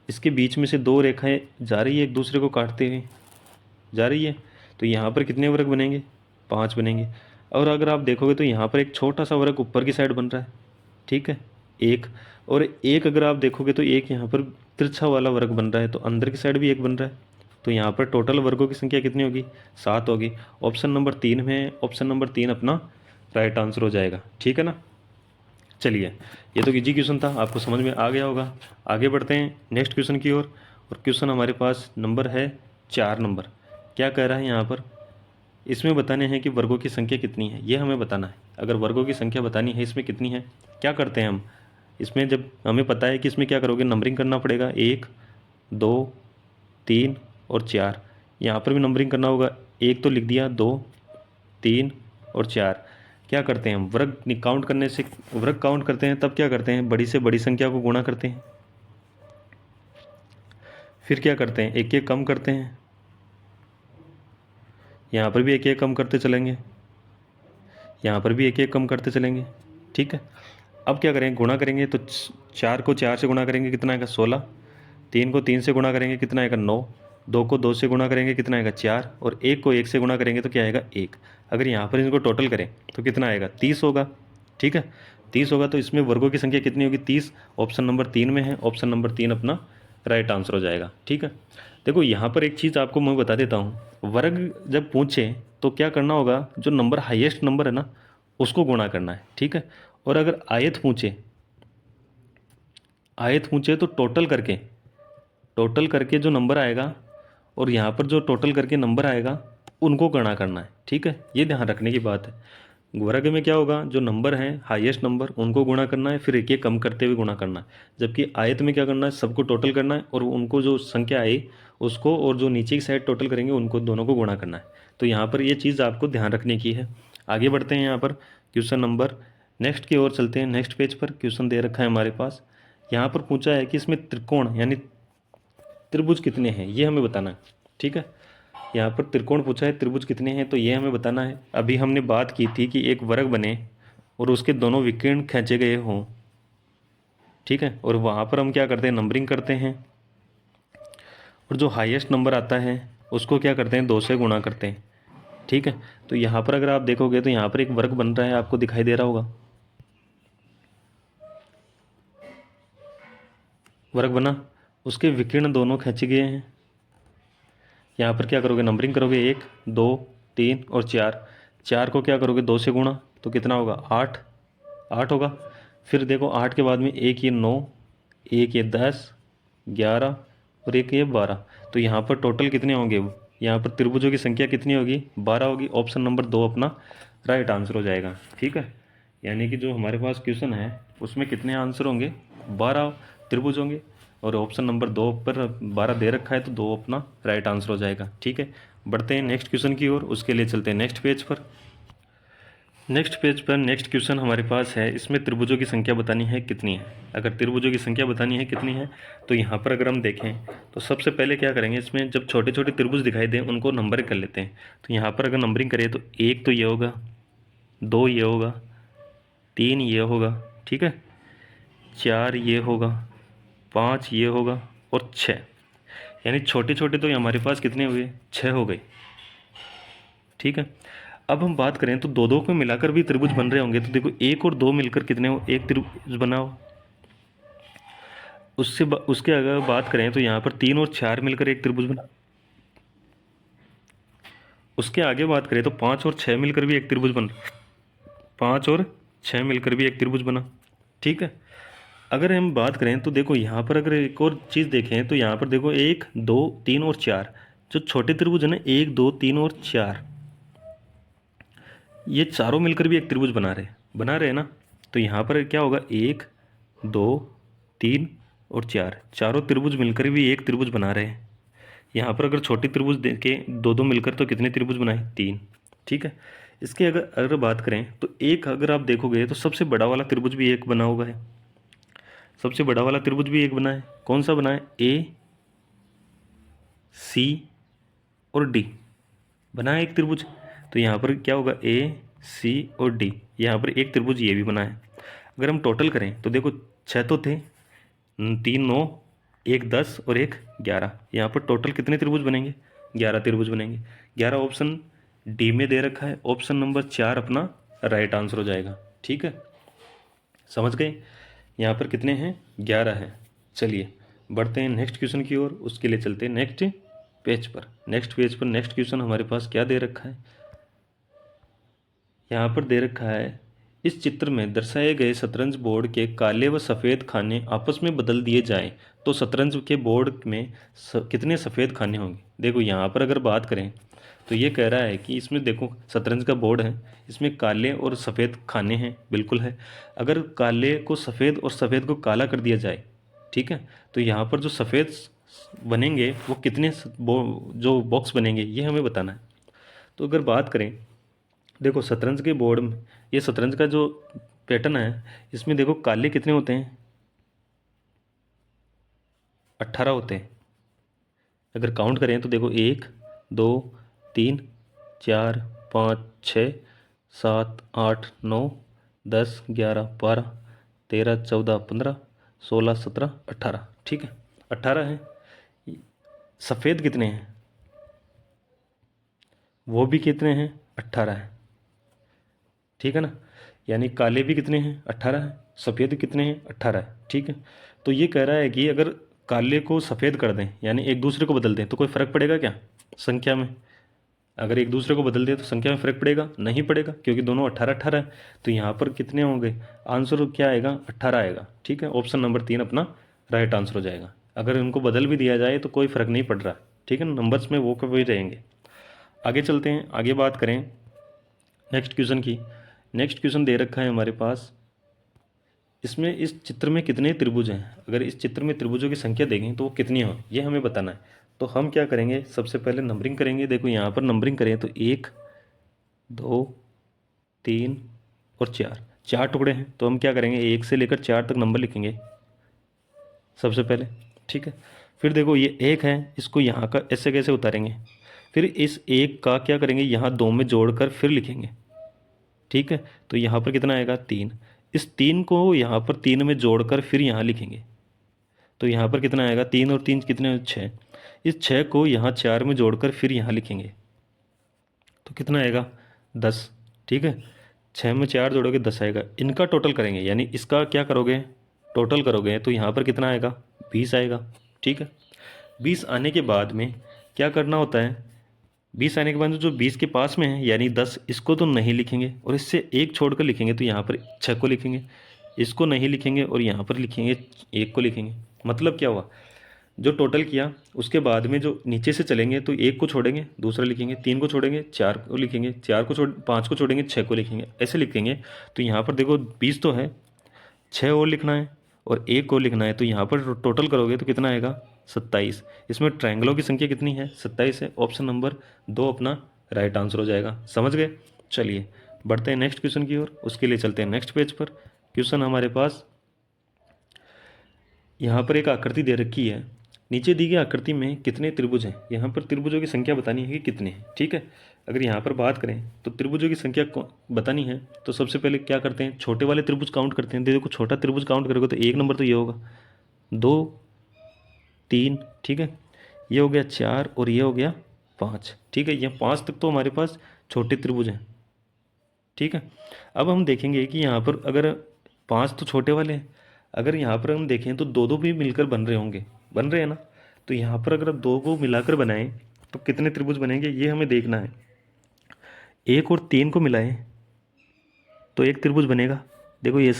इसके बीच में से 2 रेखाएं जा रही है, एक दूसरे को काटते हुए जा रही है। तो यहाँ पर कितने वर्ग बनेंगे? 5 बनेंगे। और अगर आप देखोगे तो यहाँ पर एक छोटा सा वर्ग ऊपर की साइड बन रहा है। ठीक है, एक, और एक अगर आप देखोगे तो एक यहाँ पर तिरछा वाला वर्ग बन रहा है, तो अंदर की साइड भी एक बन रहा है। तो यहाँ पर टोटल वर्गों की संख्या कितनी होगी? 7 होगी। ऑप्शन नंबर 3 में है, ऑप्शन नंबर 3 अपना राइट आंसर हो जाएगा। ठीक है ना, चलिए ये तो इजी क्वेश्चन था, आपको समझ में आ गया होगा। आगे बढ़ते हैं नेक्स्ट क्वेश्चन की ओर। और क्वेश्चन हमारे पास नंबर है 4 नंबर। क्या कह रहा है यहाँ पर? इसमें बताने हैं कि वर्गों की संख्या कितनी है, ये हमें बताना है। अगर वर्गों की संख्या बतानी है इसमें कितनी है, क्या करते हैं हम इसमें? जब हमें पता है कि इसमें क्या करोगे, नंबरिंग करना पड़ेगा। 1 2 3 और 4। यहाँ पर भी नंबरिंग करना होगा। 1 तो लिख दिया, 2 3 और 4। क्या करते हैं हम? वर्ग काउंट करने से, वर्ग काउंट करते हैं तब क्या करते हैं? बड़ी से बड़ी संख्या को गुणा करते हैं। फिर क्या करते हैं? एक एक कम करते हैं। यहाँ पर भी एक एक कम करते चलेंगे, यहाँ पर भी एक एक कम करते चलेंगे। ठीक है, अब क्या करेंगे? गुणा करेंगे। तो 4 को 4 से गुणा करेंगे, कितना आएगा? 16। 3 को 3 से गुणा करेंगे, कितना आएगा? 9। 2 को 2 से गुणा करेंगे, कितना आएगा? 4। और 1 को 1 से गुणा करेंगे तो क्या आएगा? 1। अगर यहाँ पर इनको टोटल करें तो कितना आएगा? 30 होगा। ठीक है, 30 होगा। तो इसमें वर्गों की संख्या कितनी होगी? 30। ऑप्शन नंबर 3 में है, ऑप्शन नंबर 3 अपना राइट आंसर हो जाएगा। ठीक है, देखो यहाँ पर एक चीज़ आपको मैं बता देता हूँ। वर्ग जब पूछे तो क्या करना होगा? जो नंबर हाईएस्ट नंबर है ना उसको गुणा करना है। ठीक है, और अगर आयत पूछे, आयत पूछे तो टोटल करके जो नंबर आएगा, और यहाँ पर जो टोटल करके नंबर आएगा उनको गणना करना है। ठीक है, ये ध्यान रखने की बात है। वर्ग में क्या होगा? जो नंबर हैं हाईएस्ट नंबर उनको गुणा करना है, फिर एक एक कम करते हुए गुणा करना है। जबकि आयत में क्या करना है? सबको टोटल करना है और उनको जो संख्या आई उसको, और जो नीचे की साइड टोटल करेंगे उनको, दोनों को गुणा करना है। तो यहाँ पर ये चीज़ आपको ध्यान रखने की है। आगे बढ़ते हैं यहाँ पर क्वेश्चन नंबर नेक्स्ट की ओर चलते हैं। नेक्स्ट पेज पर क्वेश्चन दे रखा है हमारे पास। यहाँ पर पूछा है कि इसमें त्रिकोण यानी त्रिभुज कितने हैं, ये हमें बताना है। ठीक है, यहाँ पर त्रिकोण पूछा है, त्रिभुज कितने हैं तो ये हमें बताना है। अभी हमने बात की थी कि एक वर्ग बने और उसके दोनों विकर्ण खींचे गए हों। ठीक है, और वहाँ पर हम क्या करते हैं? नंबरिंग करते हैं, और जो हाईएस्ट नंबर आता है उसको क्या करते हैं? 2 से गुणा करते हैं। ठीक है। तो यहाँ पर अगर आप देखोगे तो यहाँ पर एक वर्ग बन रहा है, आपको दिखाई दे रहा होगा, वर्ग बना, उसके विकर्ण दोनों खींचे गए हैं। यहाँ पर क्या करोगे, नंबरिंग करोगे, 1 2 3 और 4। 4 को क्या करोगे, 2 से गुणा, तो कितना होगा, 8, 8 होगा। फिर देखो 8 के बाद में एक ये 9, एक ये 10, 11 और एक ये 12। तो यहाँ पर टोटल कितने होंगे, यहाँ पर त्रिभुजों की संख्या कितनी होगी, 12 होगी। ऑप्शन नंबर 2 अपना राइट आंसर हो जाएगा। ठीक है, यानी कि जो हमारे पास क्वेश्चन है उसमें कितने आंसर होंगे, 12 त्रिभुज होंगे। और ऑप्शन नंबर 2 पर 12 दे रखा है तो 2 अपना राइट आंसर हो जाएगा। ठीक है, बढ़ते हैं नेक्स्ट क्वेश्चन की ओर, उसके लिए चलते हैं नेक्स्ट पेज पर। नेक्स्ट पेज पर नेक्स्ट क्वेश्चन हमारे पास है, इसमें त्रिभुजों की संख्या बतानी है कितनी है। अगर त्रिभुजों की संख्या बतानी है कितनी है, तो यहाँ पर अगर हम देखें तो सबसे पहले क्या करेंगे, इसमें जब छोटे छोटे त्रिभुज दिखाई दें उनको नंबर कर लेते हैं। तो यहाँ पर अगर नंबरिंग करें तो 1 तो ये होगा, 2 ये होगा, 3 ये होगा, ठीक है, 4 ये होगा, 5 ये होगा और 6। यानी छोटे छोटे तो हमारे पास कितने हुए, 6 हो गए। ठीक है, अब हम बात करें तो दो दो को मिलाकर भी त्रिभुज बन रहे होंगे। तो देखो 1 और 2 मिलकर कितने हो, एक त्रिभुज बना हो। उसके अगर बात करें तो यहाँ पर 3 और 4 मिलकर एक त्रिभुज बना। उसके आगे बात करें तो 5 और 6 मिलकर भी एक त्रिभुज बना, 5 और 6 मिलकर भी एक त्रिभुज बना। ठीक है, अगर हम बात करें तो देखो यहाँ पर अगर एक और चीज़ देखें तो यहाँ पर देखो 1 2 3 और 4, जो छोटे त्रिभुज है ना, 1 2 3 और 4, ये चारों मिलकर भी एक त्रिभुज बना रहे हैं ना। तो यहाँ पर क्या होगा, 1 2 3 और 4, चारों त्रिभुज मिलकर भी एक त्रिभुज बना रहे हैं। यहाँ पर अगर छोटी त्रिभुज देखे दो दो मिलकर तो कितने त्रिभुज बनाए, 3। ठीक है, इसके अगर अगर बात करें तो एक अगर आप देखोगे तो सबसे बड़ा वाला त्रिभुज भी एक बना हुआ है, सबसे बड़ा वाला त्रिभुज भी एक बना है। कौन सा बना है, ए सी और डी बना है एक त्रिभुज। तो यहाँ पर क्या होगा, ए सी और डी, यहाँ पर एक त्रिभुज ये भी बना है। अगर हम टोटल करें तो देखो 6 तो थे, 3 9, 1 10 और 1 11, यहाँ पर टोटल कितने त्रिभुज बनेंगे, 11 त्रिभुज बनेंगे। 11 ऑप्शन डी में दे रखा है, ऑप्शन नंबर 4 अपना राइट आंसर हो जाएगा। ठीक है, समझ गए, यहाँ पर कितने हैं, 11 हैं। चलिए बढ़ते हैं नेक्स्ट क्वेश्चन की ओर, उसके लिए चलते हैं नेक्स्ट पेज पर। नेक्स्ट पेज पर नेक्स्ट क्वेश्चन हमारे पास क्या दे रखा है, यहाँ पर दे रखा है, इस चित्र में दर्शाए गए शतरंज बोर्ड के काले व सफ़ेद खाने आपस में बदल दिए जाएं तो शतरंज के बोर्ड में कितने सफ़ेद खाने होंगे। देखो यहाँ पर अगर बात करें तो ये कह रहा है कि इसमें देखो शतरंज का बोर्ड है, इसमें काले और सफ़ेद खाने हैं, बिल्कुल है। अगर काले को सफ़ेद और सफ़ेद को काला कर दिया जाए, ठीक है, तो यहाँ पर जो सफ़ेद बनेंगे वो कितने जो बॉक्स बनेंगे ये हमें बताना है। तो अगर बात करें, देखो शतरंज के बोर्ड में ये शतरंज का जो पैटर्न है, इसमें देखो काले कितने होते हैं, 18 होते हैं। अगर काउंट करें तो देखो 1 2 3 4 5 6 7 8 9 10 11 12 13 14 15 16 17 18। ठीक है, 18 हैं। सफ़ेद कितने हैं, वो भी कितने हैं, 18 हैं। ठीक है ना, यानी काले भी कितने हैं, 18 हैं, सफ़ेद कितने हैं, 18 है। ठीक है, तो ये कह रहा है कि अगर काले को सफ़ेद कर दें, यानी एक दूसरे को बदल दें, तो कोई फ़र्क पड़ेगा क्या संख्या में। अगर एक दूसरे को बदल दें तो संख्या में फ़र्क पड़ेगा, नहीं पड़ेगा, क्योंकि दोनों 18 18 है। तो यहाँ पर कितने होंगे, आंसर क्या आएगा, 18 आएगा। ठीक है, ऑप्शन नंबर 3 अपना राइट आंसर हो जाएगा। अगर इनको बदल भी दिया जाए तो कोई फ़र्क नहीं पड़ रहा। ठीक है, नंबर्स में वो कभी रहेंगे। आगे चलते हैं, आगे बात करें नेक्स्ट क्वेश्चन की। नेक्स्ट क्वेश्चन दे रखा है हमारे पास, इसमें इस चित्र में कितने त्रिभुज हैं। अगर इस चित्र में त्रिभुजों की संख्या देखें तो वो कितनी हो, ये हमें बताना है। तो हम क्या करेंगे, सबसे पहले नंबरिंग करेंगे। देखो यहाँ पर नंबरिंग करें तो 1 2 3 और 4, 4 टुकड़े हैं। तो हम क्या करेंगे, 1 से लेकर 4 तक नंबर लिखेंगे सबसे पहले। ठीक है, फिर देखो ये 1 है, इसको यहाँ का ऐसे कैसे उतारेंगे, फिर इस 1 का क्या करेंगे, यहाँ 2 में जोड़कर फिर लिखेंगे। ठीक है, तो यहाँ पर कितना आएगा, 3। इस 3 को यहाँ पर 3 में जोड़कर फिर यहाँ लिखेंगे। तो यहाँ पर कितना आएगा, 3 और 3 कितने, 6। इस 6 को यहाँ 4 में जोड़कर फिर यहाँ लिखेंगे। तो कितना आएगा 10। ठीक है, 6 में 4 जोड़ोगे 10 आएगा। इनका टोटल करेंगे, यानी इसका क्या करोगे, टोटल करोगे तो यहाँ पर कितना आएगा 20 आएगा। ठीक है, 20 आने के बाद में क्या करना होता है, 20 आने के बाद जो 20 के पास में है यानी 10, इसको तो नहीं लिखेंगे और इससे एक छोड़ कर लिखेंगे, तो यहाँ पर 6 को लिखेंगे, इसको नहीं लिखेंगे और यहाँ पर लिखेंगे 1 को लिखेंगे। मतलब क्या हुआ, जो टोटल किया उसके बाद में जो नीचे से चलेंगे तो 1 को छोड़ेंगे, दूसरा लिखेंगे, 3 को छोड़ेंगे, 4 को लिखेंगे, 4 को छोड़ 5 को छोड़ेंगे, 6 को लिखेंगे, ऐसे लिखेंगे। तो यहाँ पर देखो 20 तो है, 6 और लिखना है और 1 और लिखना है, तो यहाँ पर टोटल करोगे तो कितना आएगा 27। इसमें ट्रायंगलों की संख्या कितनी है 27 है। ऑप्शन नंबर 2 अपना राइट आंसर हो जाएगा। समझ गए। चलिए बढ़ते हैं नेक्स्ट क्वेश्चन की ओर, उसके लिए चलते हैं नेक्स्ट पेज पर। क्वेश्चन हमारे पास यहाँ पर एक आकृति दे रखी है, नीचे दी गई आकृति में कितने त्रिभुज हैं, यहाँ पर त्रिभुजों की संख्या बतानी है कि कितने हैं। ठीक है, अगर यहाँ पर बात करें तो त्रिभुजों की संख्या बतानी है, तो सबसे पहले क्या करते हैं, छोटे वाले त्रिभुज काउंट करते हैं। देखो छोटा त्रिभुज काउंट करोगे तो 1 नंबर तो ये होगा, 2 3, ठीक है, ये हो गया 4 और ये हो गया 5। ठीक है, ये 5 तक तो हमारे पास छोटे त्रिभुज हैं। ठीक है, अब हम देखेंगे कि यहाँ पर अगर 5 तो छोटे वाले हैं, अगर यहाँ पर हम देखें तो दो दो भी मिलकर बन रहे होंगे, बन रहे हैं ना। तो यहाँ पर अगर 2 को मिलाकर बनाएं तो कितने त्रिभुज बनेंगे ये हमें देखना है। 1 और 3 को मिलाएं तो एक त्रिभुज बनेगा, देखो ये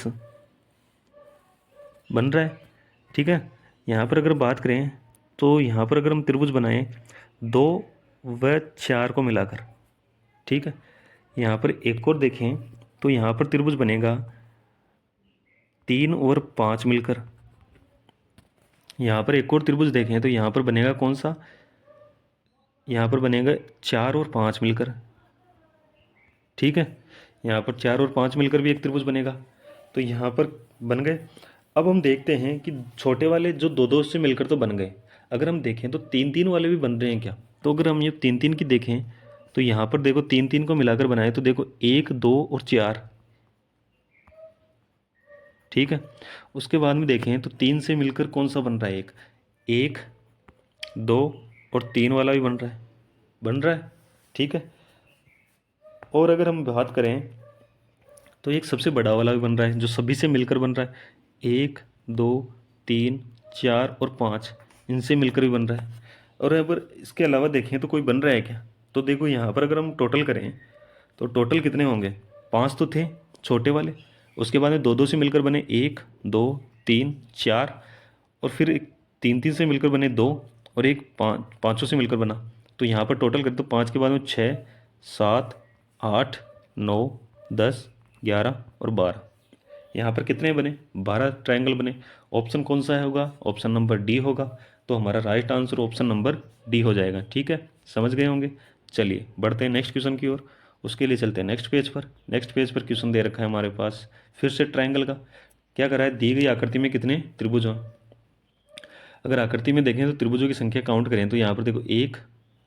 बन रहा है। ठीक है, यहाँ पर अगर बात करें तो यहाँ पर अगर हम त्रिभुज बनाएं 2 व 4 को मिलाकर, ठीक है, यहाँ पर एक और देखें तो यहाँ पर त्रिभुज बनेगा 3 और 5 मिलकर। यहाँ पर एक और त्रिभुज देखें तो यहाँ पर बनेगा कौन सा, यहाँ पर बनेगा 4 और 5 मिलकर। ठीक है, यहाँ पर 4 और 5 मिलकर भी एक त्रिभुज बनेगा, तो यहाँ पर बन गए। अब हम देखते हैं कि छोटे वाले जो दो दो से मिलकर तो बन गए, अगर हम देखें तो 3 3 वाले भी बन रहे हैं क्या। तो अगर हम ये 3 3 की देखें तो यहाँ पर देखो 3 3 को मिलाकर बनाए तो देखो 1 2 और 4। ठीक है, उसके बाद में देखें तो 3 से मिलकर कौन सा बन रहा है, 1 2 और 3 वाला भी बन रहा है, बन रहा है। ठीक है, और अगर हम बात करें तो एक सबसे बड़ा वाला भी बन रहा है जो सभी से मिलकर बन रहा है, 1 2 3 4 और 5 इनसे मिलकर भी बन रहा है। और अगर इसके अलावा देखें तो कोई बन रहा है क्या, तो देखो यहाँ पर अगर हम टोटल करें तो टोटल कितने होंगे, 5 तो थे छोटे वाले, उसके बाद में 2 2 से मिलकर बने 1 2 3 4, और फिर एक 3 3 से मिलकर बने 2 और एक 5 से मिलकर बना। तो यहाँ पर टोटल करें तो 5 के बाद में 6 7 8 9 10 11 और 12, यहाँ पर कितने बने 12 ट्रायंगल बने। ऑप्शन कौन सा है होगा, ऑप्शन नंबर डी होगा। तो हमारा right answer option number D हो जाएगा। ठीक है, समझ गए होंगे। चलिए बढ़ते हैं नेक्स्ट क्वेश्चन की ओर, उसके लिए चलते हैं नेक्स्ट पेज पर। नेक्स्ट पेज पर क्वेश्चन दे रखा है हमारे पास फिर से ट्रायंगल का। क्या करा है, दी गई आकृति में कितने त्रिभुज हों। अगर आकृति में देखें तो त्रिभुजों की संख्या काउंट करें तो यहाँ पर देखो 1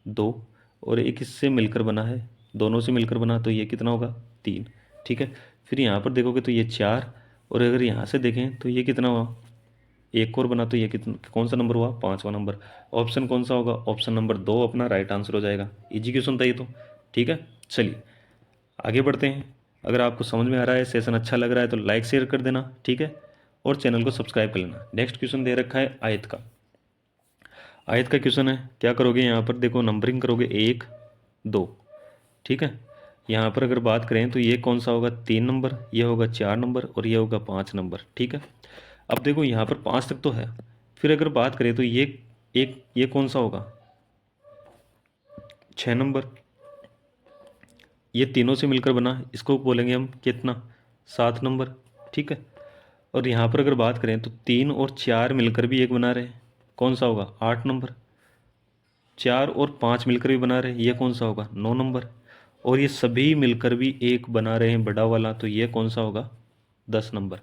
2 और एक इससे मिलकर बना है, दोनों से मिलकर बना, तो ये कितना होगा 3। ठीक है, फिर यहाँ पर देखोगे तो ये 4, और अगर यहाँ से देखें तो ये कितना हुआ, एक और बना, तो ये कितना कौन सा नंबर हुआ, 5वां नंबर। ऑप्शन कौन सा होगा, ऑप्शन नंबर 2 अपना राइट आंसर हो जाएगा। इजी क्वेश्चन था ये तो। ठीक है, चलिए आगे बढ़ते हैं। अगर आपको समझ में आ रहा है, सेशन अच्छा लग रहा है तो लाइक शेयर कर देना। ठीक है, और चैनल को सब्सक्राइब कर लेना। नेक्स्ट क्वेश्चन दे रखा है आयत का। आयत का क्वेश्चन है, क्या करोगे, यहाँ पर देखो नंबरिंग करोगे 1 2। ठीक है, यहाँ पर अगर बात करें तो ये कौन सा होगा 3 नंबर, ये होगा 4 नंबर और ये होगा 5 नंबर। ठीक है, अब देखो यहाँ पर 5 तक तो है, फिर अगर बात करें तो ये कौन सा होगा 6 नंबर, ये तीनों से मिलकर बना, इसको बोलेंगे हम कितना 7 नंबर। ठीक है, और यहाँ पर अगर बात करें तो 3 और 4 मिलकर भी एक बना रहे हैं, कौन सा होगा 8 नंबर। 4 और 5 मिलकर भी बना रहे हैं, ये कौन सा होगा 9 नंबर। और ये सभी मिलकर भी एक बना रहे हैं बड़ा वाला, तो ये कौन सा होगा 10 नंबर।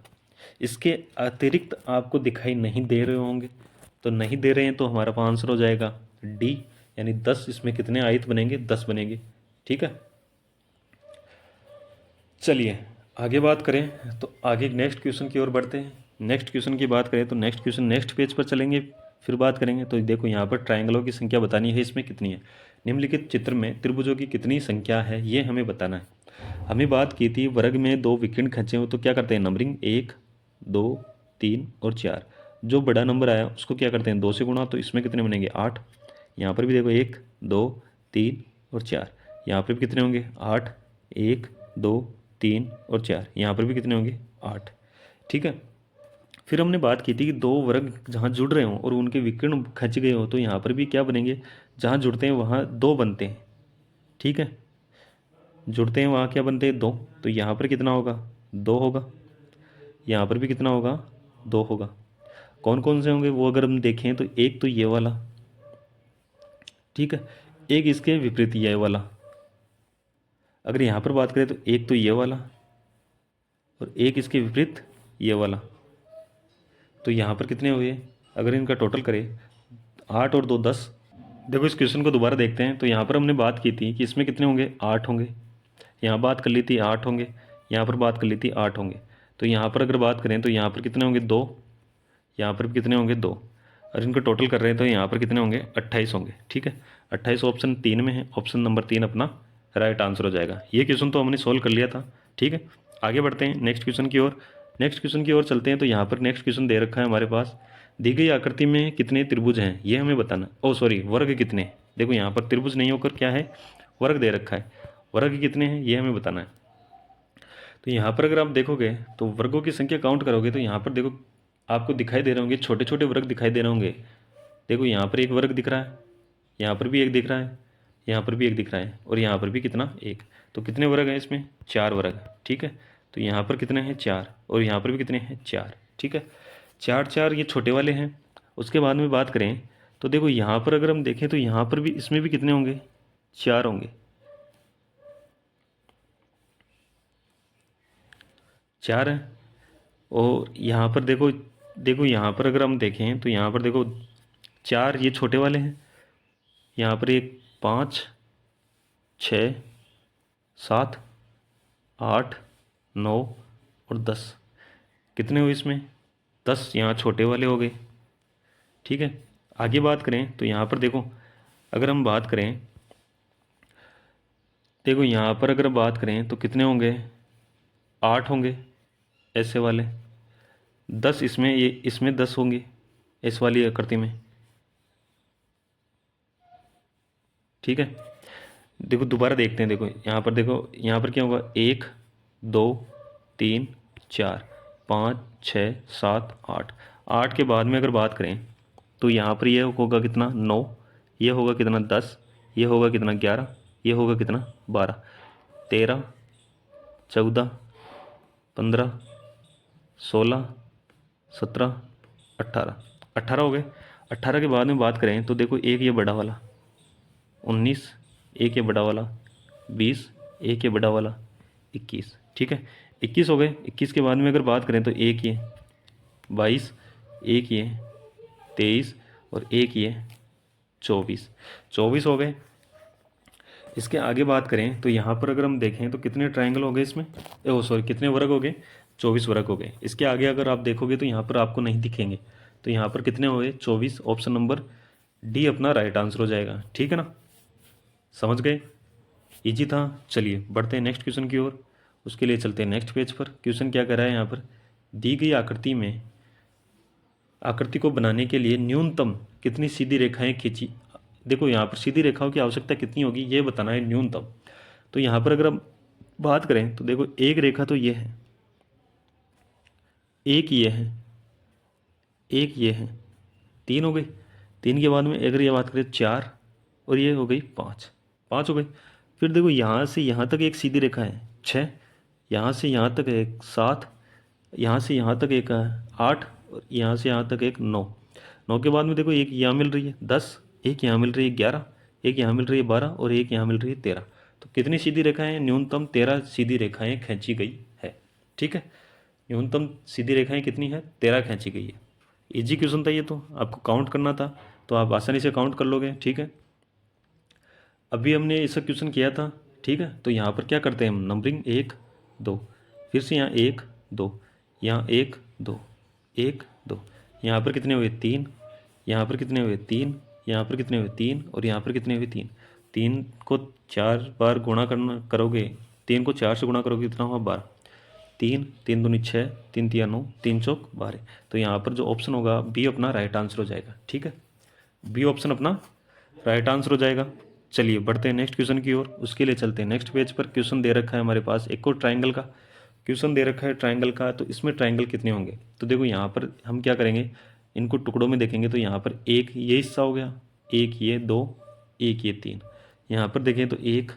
इसके अतिरिक्त आपको दिखाई नहीं दे रहे होंगे, तो नहीं दे रहे हैं तो हमारा आंसर हो जाएगा डी, यानी 10। इसमें कितने आयत बनेंगे, 10 बनेंगे। ठीक है, चलिए आगे बात करें तो आगे नेक्स्ट क्वेश्चन की ओर बढ़ते हैं। नेक्स्ट क्वेश्चन की बात करें तो नेक्स्ट क्वेश्चन नेक्स्ट पेज पर चलेंगे। फिर बात करेंगे तो देखो यहाँ पर ट्रायंगलों की संख्या बतानी है, इसमें कितनी है। निम्नलिखित चित्र में त्रिभुजों की कितनी संख्या है ये हमें बताना है। हमें बात की थी वर्ग में 2 विकर्ण खींचे हो तो क्या करते हैं, नंबरिंग 1 2 3 और 4। जो बड़ा नंबर आया उसको क्या करते हैं 2 से गुणा, तो इसमें कितने बनेंगे 8। यहाँ पर भी देखो 1 2 3 और 4। यहाँ पर भी कितने होंगे 8, 1 2 3 और 4। यहाँ पर भी कितने होंगे 8। ठीक है। फिर हमने बात की थी कि दो वर्ग जहाँ जुड़ रहे हों और उनके विकर्ण खच गए हों तो यहाँ पर भी क्या बनेंगे, जहाँ जुड़ते हैं वहाँ 2 बनते हैं। ठीक है, जुड़ते हैं वहाँ क्या बनते हैं 2। तो यहाँ पर कितना होगा 2 होगा, यहाँ पर भी कितना होगा 2 होगा। कौन कौन से होंगे वो अगर हम देखें तो एक तो ये वाला, ठीक है, एक इसके विपरीत ये वाला। अगर यहाँ पर बात करें तो एक तो ये वाला और एक इसके विपरीत ये वाला। तो यहाँ पर कितने हुए, अगर इनका टोटल करें 8 और 2 10। देखो इस क्वेश्चन को दोबारा देखते हैं। तो यहाँ पर हमने बात की थी कि इसमें कितने होंगे 8 होंगे, यहाँ बात कर ली थी 8 होंगे, यहाँ पर बात कर ली थी 8 होंगे। तो यहाँ पर अगर बात करें तो यहाँ पर कितने होंगे 2, यहाँ पर भी कितने होंगे 2। और इनको टोटल कर रहे हैं तो यहाँ पर कितने होंगे 28 होंगे। ठीक है, 28 ऑप्शन 3 में है, ऑप्शन नंबर 3 अपना राइट आंसर हो जाएगा। ये क्वेश्चन तो हमने सोल्व कर लिया था। ठीक है, आगे बढ़ते हैं नेक्स्ट क्वेश्चन की ओर। नेक्स्ट क्वेश्चन की ओर चलते हैं। तो यहाँ पर नेक्स्ट क्वेश्चन दे रखा है हमारे पास, दी गई आकृति में कितने त्रिभुज हैं ये हमें बताना। ओ सॉरी, वर्ग कितने। देखो यहाँ पर त्रिभुज नहीं होकर क्या है, वर्ग दे रखा है। वर्ग कितने हैं ये हमें बताना है। तो यहाँ पर अगर आप देखोगे तो वर्गों की संख्या काउंट करोगे तो यहाँ पर देखो आपको दिखाई दे रहे होंगे, छोटे छोटे वर्ग दिखाई दे रहे होंगे। देखो यहाँ पर एक वर्ग दिख रहा है, यहाँ पर भी एक दिख रहा है, यहाँ पर भी एक दिख रहा है और यहाँ पर भी कितना एक। तो कितने वर्ग हैं इसमें 4 वर्ग। ठीक है, तो यहाँ पर कितने हैं 4 और यहाँ पर भी कितने हैं 4। ठीक है, 4 4 ये छोटे वाले हैं। उसके बाद में बात करें तो देखो यहाँ पर अगर हम देखें तो यहाँ पर भी इसमें भी कितने होंगे 4 होंगे, 4 है। और यहाँ पर देखो, देखो यहाँ पर अगर हम देखें तो यहाँ पर देखो 4 ये छोटे वाले हैं, यहाँ पर एक 5 6 7 8 9 और 10। कितने हुए इसमें 10, यहाँ छोटे वाले हो गए। ठीक है, आगे बात करें तो यहाँ पर देखो अगर हम बात करें, देखो यहाँ पर अगर बात करें तो कितने होंगे 8 होंगे ऐसे वाले, 10 इसमें, ये इसमें 10 होंगे इस वाली आकृति में। ठीक है, देखो दोबारा देखते हैं। देखो यहाँ पर, देखो यहाँ पर क्या होगा 1 2 3 4 5 6 7 8। 8 के बाद में अगर बात करें तो यहाँ पर ये होगा कितना 9, ये होगा कितना 10, ये होगा कितना 11, ये होगा कितना 12 13 14 15 16 17 18। 18 हो गए। 18 के बाद में बात करें तो देखो एक ये बड़ा वाला 19, एक ये बड़ा वाला 20, एक ये बड़ा वाला 21। ठीक है, 21 हो गए। 21 के बाद में अगर बात करें तो एक ये 22, एक ये 23 और एक ये 24। 24 हो गए। इसके आगे बात करें तो यहाँ पर अगर हम देखें तो कितने ट्रायंगल हो गए इसमें, ओ सॉरी कितने वर्ग हो गए 24 वर्ग हो गए। इसके आगे अगर आप देखोगे तो यहाँ पर आपको नहीं दिखेंगे। तो यहाँ पर कितने हो गए 24, ऑप्शन नंबर डी अपना राइट आंसर हो जाएगा। ठीक है ना, समझ गए, इजी था। चलिए बढ़ते हैं नेक्स्ट क्वेश्चन की ओर। उसके लिए चलते हैं नेक्स्ट पेज पर। क्वेश्चन क्या कर रहा है यहाँ पर, दी गई आकृति में, आकृति को बनाने के लिए न्यूनतम कितनी सीधी रेखाएं खींची। देखो यहाँ पर सीधी रेखाओं की आवश्यकता कितनी होगी ये बताना है न्यूनतम। तो यहाँ पर अगर हम बात करें तो देखो एक रेखा तो ये है, एक ये है, एक ये है, 3 हो गई। 3 के बाद में अगर ये बात करें 4 और ये हो गई 5, 5 हो गई। फिर देखो यहाँ से यहाँ तक एक सीधी रेखा है 6, यहाँ से यहाँ तक एक 7, यहाँ से यहाँ तक एक 8 और यहाँ से यहाँ तक एक 9। 9 के बाद में देखो एक यहाँ मिल रही है 10, एक यहाँ मिल रही है 11, एक यहाँ मिल रही है 12 और एक यहाँ मिल रही है 13। तो कितनी सीधी रेखाएं, न्यूनतम 13 सीधी रेखाएं खींची गई है। ठीक है, न्यूनतम सीधी रेखाएं कितनी है 13 खींची गई है। इजी क्वेश्चन था ये, तो आपको काउंट करना था तो आप आसानी से काउंट कर लोगे। ठीक है, अभी हमने ऐसा क्वेश्चन किया था। ठीक है, तो यहाँ पर क्या करते हैं हम, नंबरिंग 1 2, फिर से यहाँ 1 2, यहाँ 1 2 1 2, यहाँ पर कितने हुए 3, यहाँ पर कितने हुए 3, यहाँ पर कितने हुए 3 और यहाँ पर कितने हुए 3। 3 को 4 बार गुणा करना करोगे, 3 को 4 से गुणा करोगे कितना हुआ 12। 3 3 दूनी 6, 3 तिया 9, 3 चौक 12। तो यहाँ पर जो ऑप्शन होगा बी अपना राइट आंसर हो जाएगा। ठीक है, बी ऑप्शन अपना राइट आंसर हो जाएगा। चलिए बढ़ते हैं नेक्स्ट क्वेश्चन की ओर। उसके लिए चलते हैं नेक्स्ट पेज पर। क्वेश्चन दे रखा है हमारे पास एक और ट्राइंगल का क्वेश्चन दे रखा है ट्राइंगल का। तो इसमें ट्राइंगल कितने होंगे, तो देखो यहाँ पर हम क्या करेंगे, इनको टुकड़ों में देखेंगे। तो यहाँ पर एक ये हिस्सा हो गया, एक ये 2, एक ये 3। यहाँ पर देखें तो 1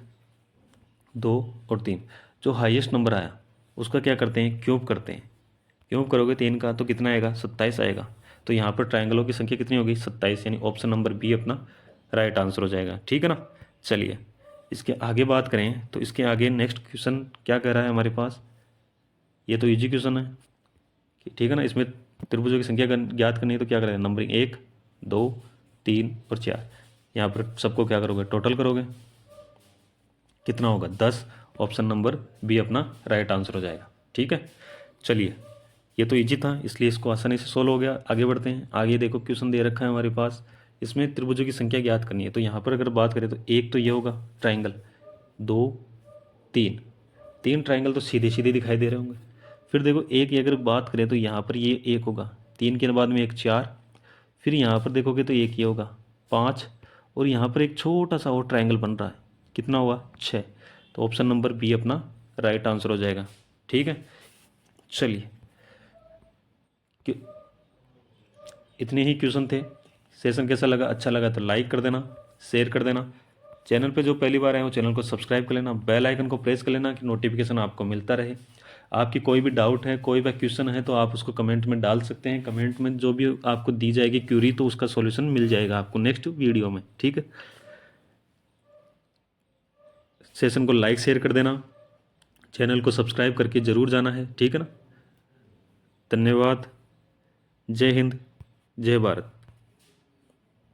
2 और 3, जो हाईएस्ट नंबर आया उसका क्या करते हैं, क्यूब करते हैं। क्यूब करोगे 3 का तो कितना आएगा 27 आएगा। तो यहाँ पर ट्राइंगलों की संख्या कितनी होगी 27, यानी ऑप्शन नंबर बी अपना राइट आंसर हो जाएगा। ठीक है ना। चलिए इसके आगे बात करें तो इसके आगे नेक्स्ट क्वेश्चन क्या कह रहा है हमारे पास, ये तो इजी क्वेश्चन है। ठीक है ना। इसमें त्रिभुजों की संख्या ज्ञात करनी है तो क्या करेंगे, नंबरिंग 1 2 3 और 4। यहाँ पर सबको क्या करोगे, टोटल करोगे, कितना होगा 10। ऑप्शन नंबर बी अपना राइट आंसर हो जाएगा। ठीक है। चलिए ये तो इजी था इसलिए इसको आसानी से सोल्व हो गया। आगे बढ़ते हैं। आगे देखो क्वेश्चन दे रखा है हमारे पास, इसमें त्रिभुजों की संख्या ज्ञात करनी है। तो यहाँ पर अगर बात करें तो एक तो ये होगा ट्राइंगल, 2 3, 3 ट्राइंगल तो सीधे सीधे दिखाई दे रहे होंगे। फिर देखो एक की अगर बात करें तो यहाँ पर ये एक होगा, 3 के बाद में एक 4, फिर यहाँ पर देखोगे तो एक ये होगा 5, और यहाँ पर एक छोटा सा और ट्राइंगल बन रहा है, कितना हुआ 6। तो ऑप्शन नंबर बी अपना राइट आंसर हो जाएगा। ठीक है। चलिए इतने ही क्वेश्चन थे। सेशन कैसा लगा, अच्छा लगा तो लाइक कर देना, शेयर कर देना। चैनल पे जो पहली बार आए हो चैनल को सब्सक्राइब कर लेना, बेल आइकन को प्रेस कर लेना कि नोटिफिकेशन आपको मिलता रहे। आपकी कोई भी डाउट है, कोई भी क्वेश्चन है तो आप उसको कमेंट में डाल सकते हैं। कमेंट में जो भी आपको दी जाएगी क्यूरी तो उसका सॉल्यूशन मिल जाएगा आपको नेक्स्ट वीडियो में। ठीक है। सेशन को लाइक शेयर कर देना, चैनल को सब्सक्राइब करके ज़रूर जाना है। ठीक है ना। धन्यवाद। जय हिंद, जय भारत।